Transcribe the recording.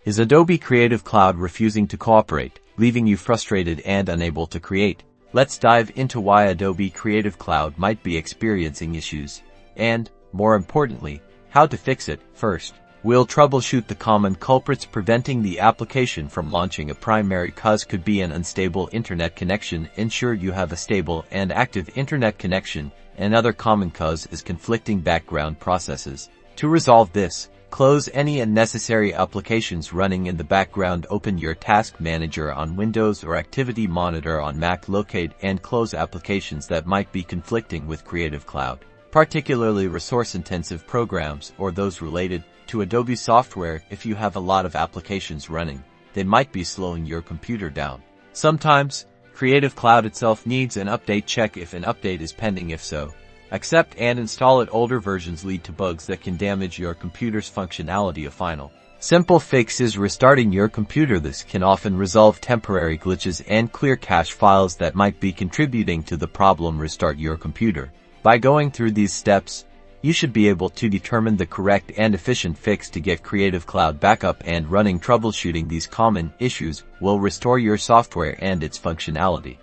Is Adobe Creative Cloud refusing to cooperate, leaving you frustrated and unable to create? Let's dive into why Adobe Creative Cloud might be experiencing issues, and, more importantly, how to fix it. First, we'll troubleshoot the common culprits preventing the application from launching. A primary cause could be an unstable internet connection. Ensure you have a stable and active internet connection. Another common cause is conflicting background processes. To resolve this, close any unnecessary applications running in the background. Open your Task Manager on Windows or Activity Monitor on Mac. Locate and close applications that might be conflicting with Creative Cloud, particularly resource-intensive programs or those related to Adobe software. If you have a lot of applications running, they might be slowing your computer down. Sometimes, Creative Cloud itself needs an update. Check if an update is pending. If so, accept and install it. Older versions lead to bugs that can damage your computer's functionality. A final, simple fix is restarting your computer. This can often resolve temporary glitches and clear cache files that might be contributing to the problem. Restart your computer. By going through these steps, you should be able to determine the correct and efficient fix to get Creative Cloud back up and running. Troubleshooting these common issues will restore your software and its functionality.